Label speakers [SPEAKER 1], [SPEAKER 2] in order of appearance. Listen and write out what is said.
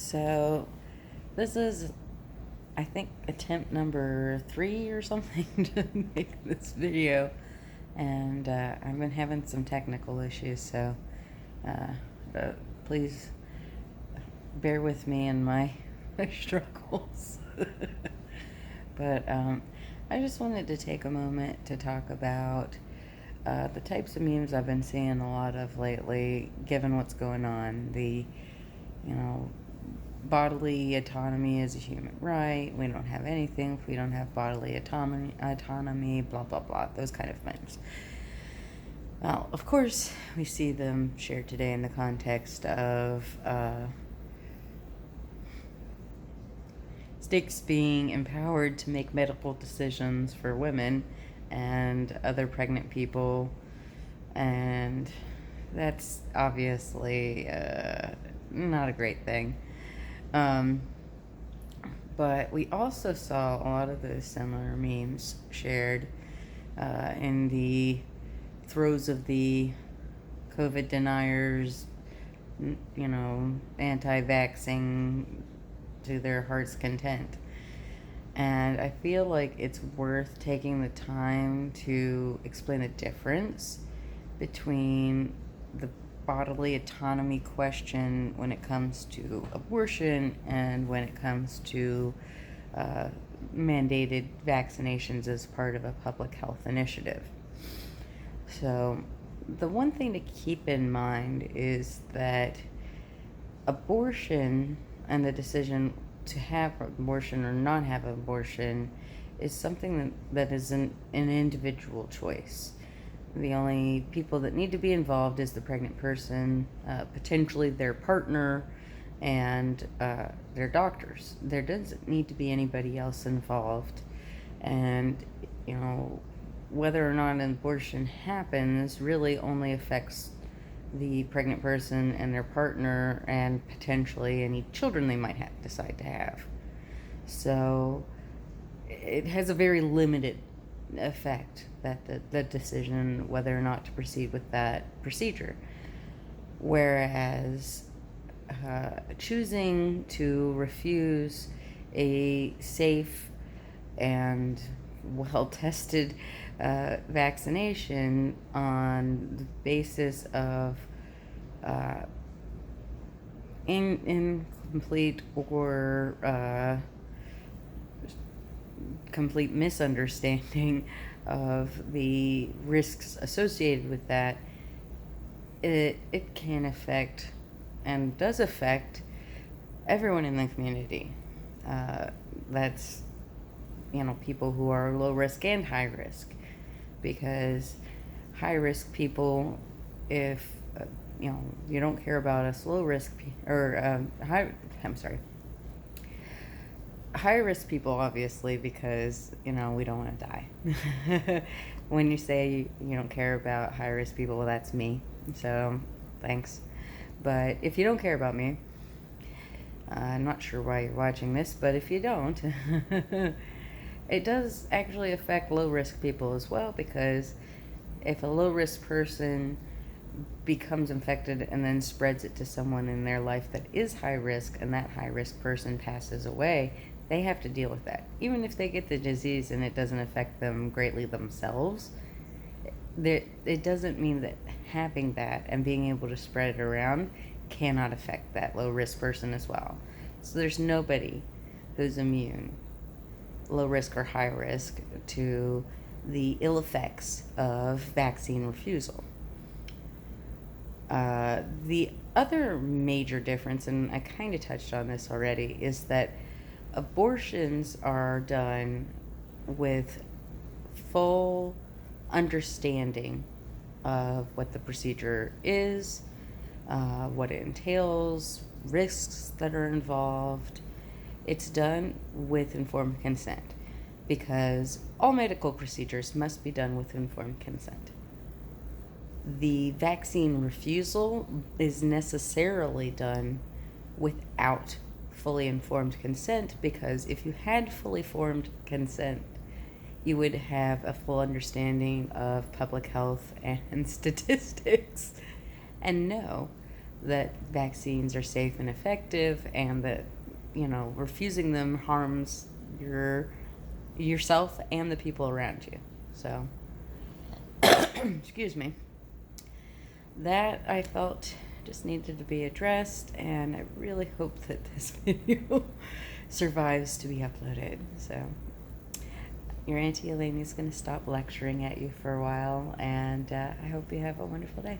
[SPEAKER 1] So, this is, I think, attempt number 3 or something to make this video. And I've been having some technical issues, so please bear with me in my struggles. But I just wanted to take a moment to talk about the types of memes I've been seeing a lot of lately, given what's going on. You know, bodily autonomy is a human right. We don't have anything if we don't have bodily autonomy, blah, blah, blah, those kind of memes. Well, of course, we see them shared today in the context of states being empowered to make medical decisions for women and other pregnant people, and that's obviously not a great thing. But we also saw a lot of those similar memes shared in the throes of the COVID deniers, anti-vaxxing to their heart's content. And I feel like it's worth taking the time to explain the difference between the bodily autonomy question when it comes to abortion and when it comes to mandated vaccinations as part of a public health initiative. So the one thing to keep in mind is that abortion and the decision to have abortion or not have abortion is something that is an individual choice. The only people that need to be involved is the pregnant person, potentially their partner, and their doctors. There doesn't need to be anybody else involved. And, whether or not an abortion happens really only affects the pregnant person and their partner and potentially any children they might decide to have. So it has a very limited effect, that the decision whether or not to proceed with that procedure. Whereas choosing to refuse a safe and well-tested vaccination on the basis of incomplete or complete misunderstanding of the risks associated with that, it can affect and does affect everyone in the community. That's people who are low risk and high risk, because high risk people, if you don't care about us low risk high risk people, obviously, because we don't want to die. When you say you don't care about high risk people, well, that's me, so thanks. But if you don't care about me, I'm not sure why you're watching this, but if you don't, it does actually affect low risk people as well, because if a low risk person becomes infected and then spreads it to someone in their life that is high risk, and that high risk person passes away, they have to deal with that. Even if they get the disease and it doesn't affect them greatly themselves, it doesn't mean that having that and being able to spread it around cannot affect that low risk person as well. So there's nobody who's immune, low risk or high risk, to the ill effects of vaccine refusal. The other major difference, and I kind of touched on this already, is that abortions are done with full understanding of what the procedure is, what it entails, risks that are involved. It's done with informed consent, because all medical procedures must be done with informed consent. The vaccine refusal is necessarily done without fully informed consent, because if you had fully formed consent, you would have a full understanding of public health and statistics and know that vaccines are safe and effective, and that, refusing them harms yourself and the people around you. So, excuse me. That I felt just needed to be addressed, and I really hope that this video survives to be uploaded. So, your Auntie Elaine is going to stop lecturing at you for a while, and I hope you have a wonderful day.